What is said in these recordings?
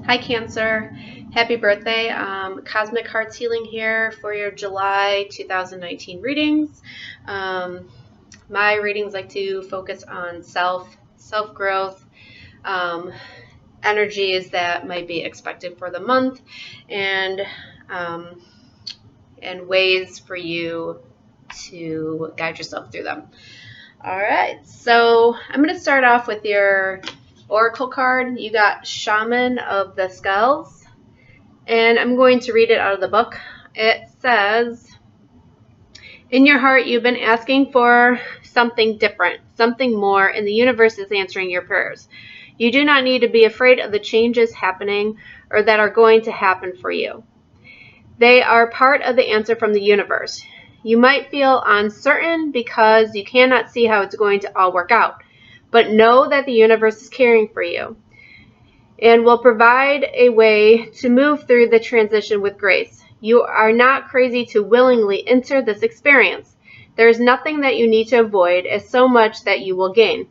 Hi Cancer, happy birthday. Cosmic Hearts Healing here for your July 2019 readings. My readings like to focus on self-growth, energies that might be expected for the month, and ways for you to guide yourself through them. All right, so I'm going to start off with your Oracle card. You got Shaman of the Skulls, and I'm going to read it out of the book. It says, in your heart, you've been asking for something different, something more, and the universe is answering your prayers. You do not need to be afraid of the changes happening or that are going to happen for you. They are part of the answer from the universe. You might feel uncertain because you cannot see how it's going to all work out, but know that the universe is caring for you and will provide a way to move through the transition with grace. You are not crazy to willingly enter this experience. There is nothing that you need to avoid, as so much that you will gain.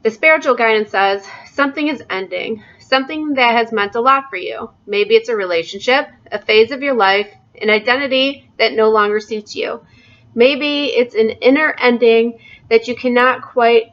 The spiritual guidance says something is ending, something that has meant a lot for you. Maybe it's a relationship, a phase of your life, an identity that no longer suits you. Maybe it's an inner ending that you cannot quite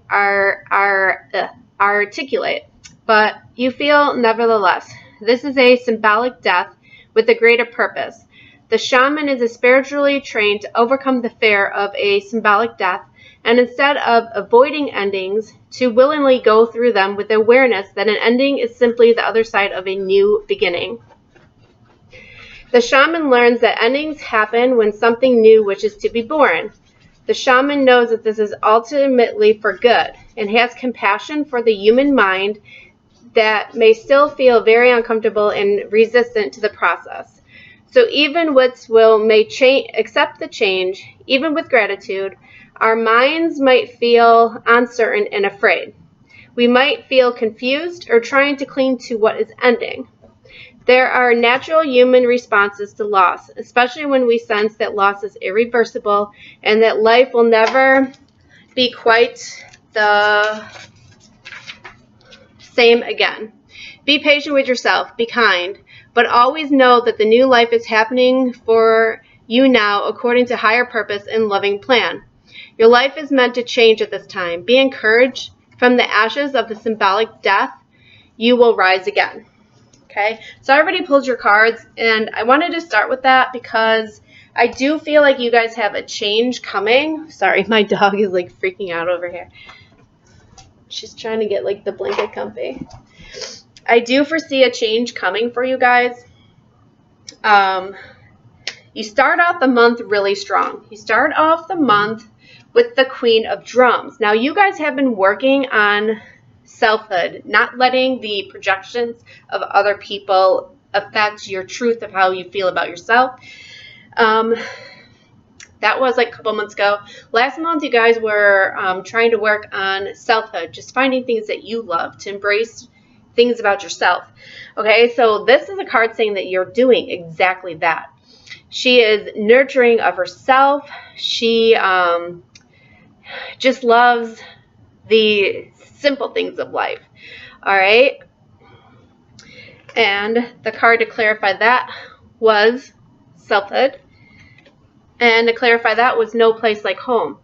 articulate, but you feel nevertheless. This is a symbolic death with a greater purpose. The shaman is spiritually trained to overcome the fear of a symbolic death, and instead of avoiding endings, to willingly go through them with awareness that an ending is simply the other side of a new beginning. The shaman learns that endings happen when something new wishes to be born. The shaman knows that this is ultimately for good and has compassion for the human mind that may still feel very uncomfortable and resistant to the process. So even may accept the change, even with gratitude, our minds might feel uncertain and afraid. We might feel confused or trying to cling to what is ending. There are natural human responses to loss, especially when we sense that loss is irreversible and that life will never be quite the same again. Be patient with yourself, be kind, but always know that the new life is happening for you now according to higher purpose and loving plan. Your life is meant to change at this time. Be encouraged. From the ashes of the symbolic death, you will rise again. Okay, so I already pulled your cards, and I wanted to start with that because I do feel like you guys have a change coming. Sorry, my dog is like freaking out over here. She's trying to get like the blanket comfy. I do foresee a change coming for you guys. You start off the month really strong. You start off the month with the Queen of Drums. Now, you guys have been working on selfhood, not letting the projections of other people affect your truth of how you feel about yourself. That was like a couple months ago. Last month, you guys were trying to work on selfhood, just finding things that you love, to embrace things about yourself. Okay, so this is a card saying that you're doing exactly that. She is nurturing of herself. She just loves the simple things of life. All right. And the card to clarify that was selfhood. And to clarify that was no place like home.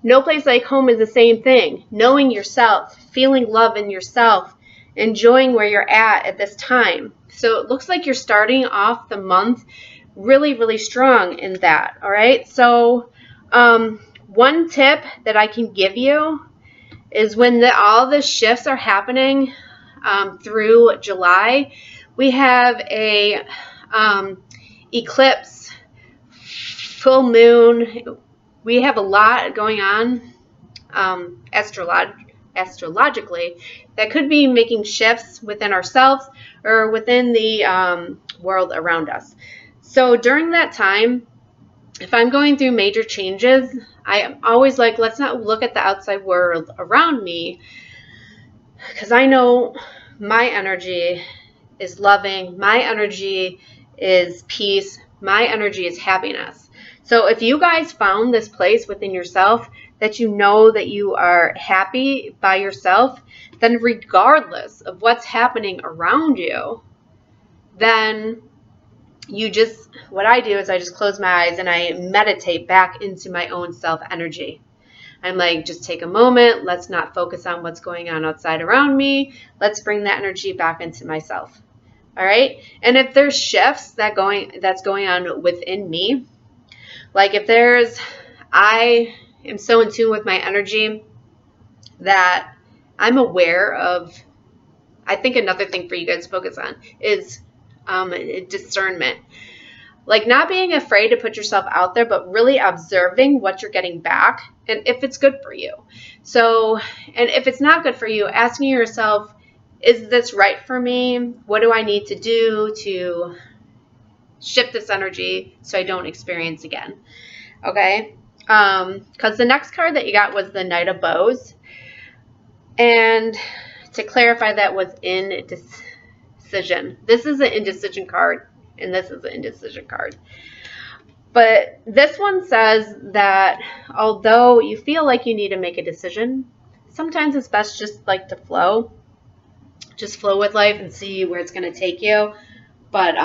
No place like home is the same thing. Knowing yourself, feeling love in yourself, enjoying where you're at this time. So it looks like you're starting off the month really, really strong in that. All right. So one tip that I can give you is when all the shifts are happening through July, we have a eclipse, full moon. We have a lot going on astrologically that could be making shifts within ourselves or within the world around us. So during that time, if I'm going through major changes, I am always like, let's not look at the outside world around me, because I know my energy is loving, my energy is peace, my energy is happiness. So if you guys found this place within yourself that you know that you are happy by yourself, then regardless of what's happening around you, then what I do is I just close my eyes and I meditate back into my own self energy. I'm like, just take a moment. Let's not focus on what's going on outside around me. Let's bring that energy back into myself. All right. And if there's shifts that's going on within me, like if I am so in tune with my energy that I'm aware of, I think another thing for you guys to focus on is discernment. Like not being afraid to put yourself out there, but really observing what you're getting back and if it's good for you. So, and if it's not good for you, asking yourself, is this right for me? What do I need to do to shift this energy so I don't experience again? Okay? Because the next card that you got was the Knight of Bows. And to clarify, that was indecision. This is an indecision card, and this is an indecision card. But this one says that although you feel like you need to make a decision, sometimes it's best just like to flow. Just flow with life and see where it's going to take you. But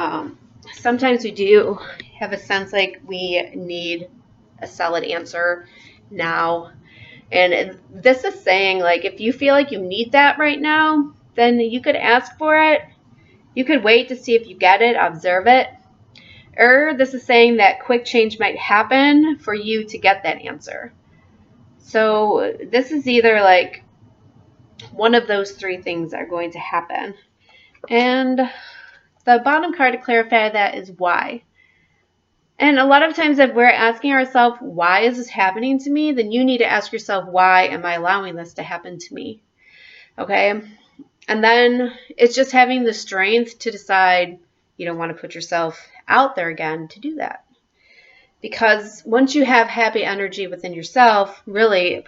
sometimes we do have a sense like we need a solid answer now. And this is saying, like, if you feel like you need that right now, then you could ask for it. You could wait to see if you get it, observe it. Or this is saying that quick change might happen for you to get that answer. So this is either like one of those three things are going to happen. And the bottom card to clarify that is why. And a lot of times if we're asking ourselves, why is this happening to me? Then you need to ask yourself, why am I allowing this to happen to me? Okay. And then it's just having the strength to decide you don't want to put yourself out there again to do that. Because once you have happy energy within yourself, really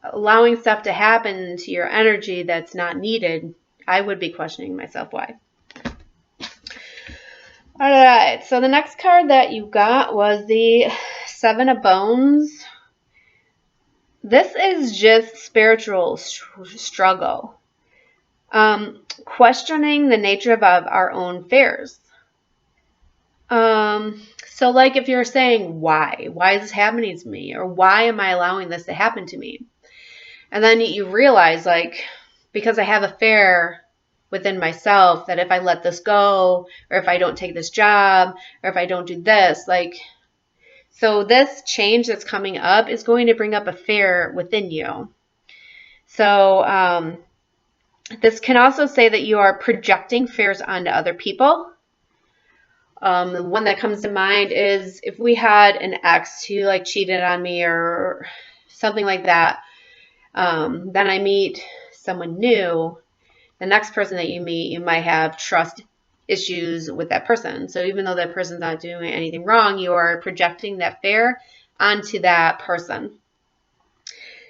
allowing stuff to happen to your energy that's not needed, I would be questioning myself why. All right, so the next card that you got was the Seven of Bones. This is just spiritual struggle. Questioning the nature of our own fears. So like if you're saying, why is this happening to me? Or why am I allowing this to happen to me? And then you realize, like, because I have a fear within myself that if I let this go, or if I don't take this job, or if I don't do this, like, so this change that's coming up is going to bring up a fear within you. So this can also say that you are projecting fears onto other people. The one that comes to mind is if we had an ex who like cheated on me or something like that, then I meet someone new. The next person that you meet, you might have trust issues with that person. So even though that person's not doing anything wrong, you are projecting that fear onto that person.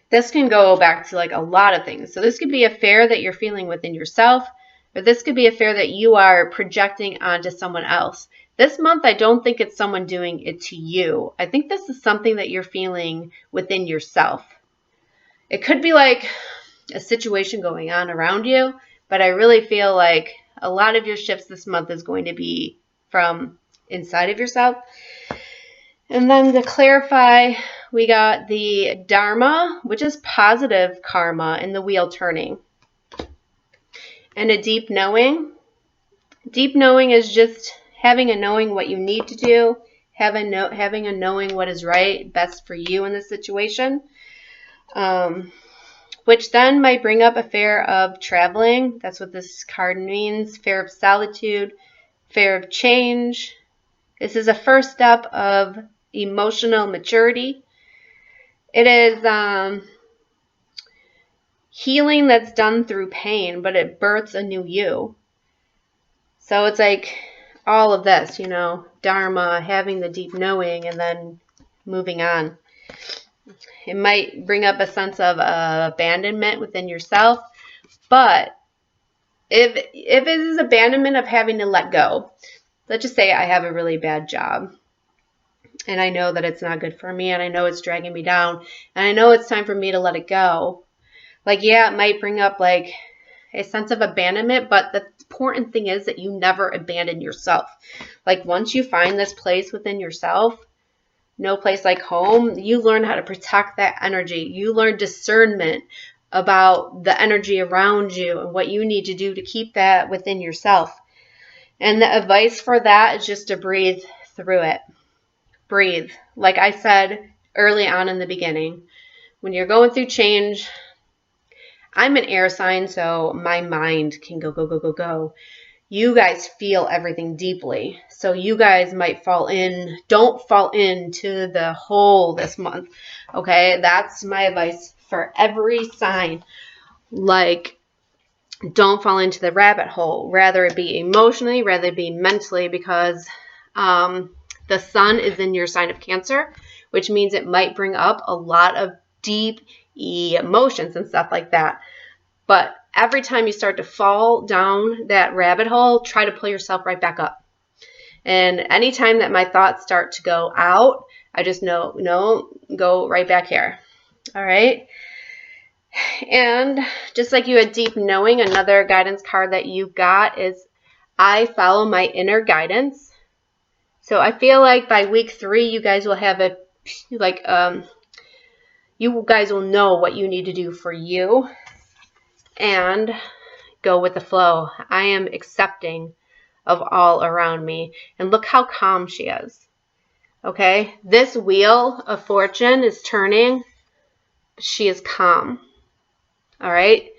This can go back to like a lot of things. So this could be a fear that you're feeling within yourself, or this could be a fear that you are projecting onto someone else. This month, I don't think it's someone doing it to you. I think this is something that you're feeling within yourself. It could be like a situation going on around you, but I really feel like a lot of your shifts this month is going to be from inside of yourself. And then to clarify, we got the Dharma, which is positive karma, and the wheel turning. And a deep knowing. Deep knowing is just having a knowing what you need to do, having a knowing what is right, best for you in this situation. Which then might bring up a fear of traveling. That's what this card means. Fear of solitude, fear of change. This is a first step of emotional maturity. It is healing that's done through pain, but it births a new you. So it's like all of this, Dharma, having the deep knowing, and then moving on. It might bring up a sense of abandonment within yourself, but if it is abandonment of having to let go, let's just say I have a really bad job, and I know that it's not good for me, and I know it's dragging me down, and I know it's time for me to let it go. Like, yeah, it might bring up like a sense of abandonment, but the important thing is that you never abandon yourself. Like, once you find this place within yourself, no place like home, you learn how to protect that energy. You learn discernment about the energy around you and what you need to do to keep that within yourself. And the advice for that is just to breathe through it. Breathe. Like I said early on in the beginning, when you're going through change, I'm an air sign, so my mind can go, go, go, go, go. You guys feel everything deeply. So you guys might don't fall into the hole this month. Okay, that's my advice for every sign. Like, don't fall into the rabbit hole. Rather it be emotionally, rather it be mentally, because the sun is in your sign of Cancer, which means it might bring up a lot of deep emotions and stuff like that. But every time you start to fall down that rabbit hole, try to pull yourself right back up. And anytime that my thoughts start to go out, I just know, no, go right back here. All right. And just like you had deep knowing, another guidance card that you got is I follow my inner guidance. So I feel like by week 3, you guys will have you guys will know what you need to do for you and go with the flow. I am accepting of all around me. And look how calm she is. Okay? This wheel of fortune is turning. She is calm. All right?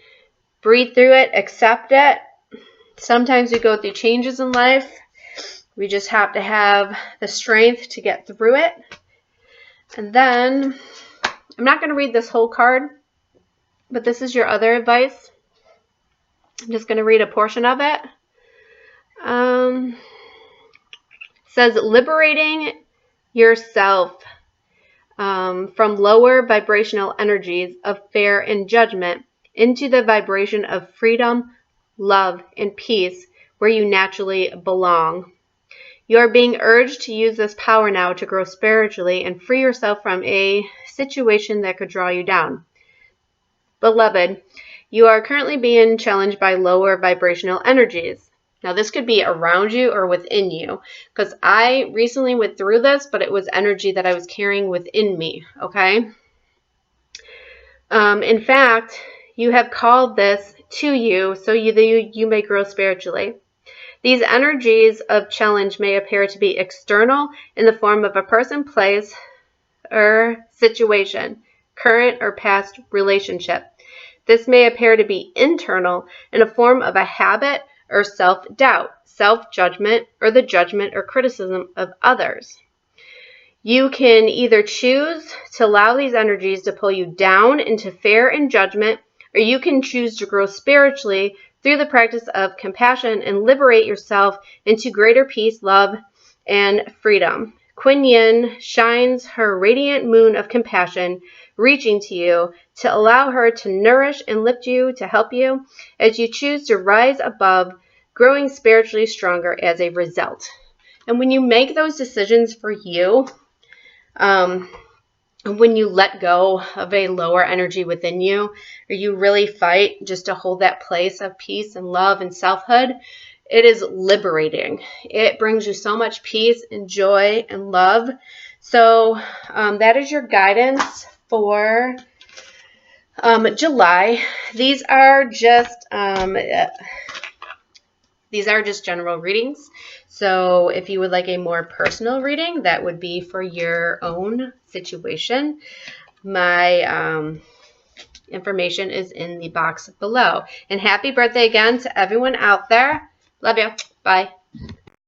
Breathe through it. Accept it. Sometimes we go through changes in life. We just have to have the strength to get through it. And then, I'm not going to read this whole card, but this is your other advice. I'm just going to read a portion of it. It says, liberating yourself from lower vibrational energies of fear and judgment into the vibration of freedom, love, and peace where you naturally belong. You are being urged to use this power now to grow spiritually and free yourself from a situation that could draw you down. Beloved, you are currently being challenged by lower vibrational energies. Now, this could be around you or within you, because I recently went through this, but it was energy that I was carrying within me, okay? In fact, you have called this to you so you may grow spiritually. These energies of challenge may appear to be external in the form of a person, place, or situation, current or past relationship. This may appear to be internal in a form of a habit or self-doubt, self-judgment, or the judgment or criticism of others. You can either choose to allow these energies to pull you down into fear and judgment, or you can choose to grow spiritually through the practice of compassion and liberate yourself into greater peace, love, and freedom. Kuan Yin shines her radiant moon of compassion, reaching to you to allow her to nourish and lift you, to help you as you choose to rise above, growing spiritually stronger as a result. And when you make those decisions for you, when you let go of a lower energy within you, or you really fight just to hold that place of peace and love and selfhood, it is liberating. It brings you so much peace and joy and love. So that is your guidance for July. These are just general readings. So if you would like a more personal reading, that would be for your own situation. My information is in the box below. And happy birthday again to everyone out there. Love you. Bye.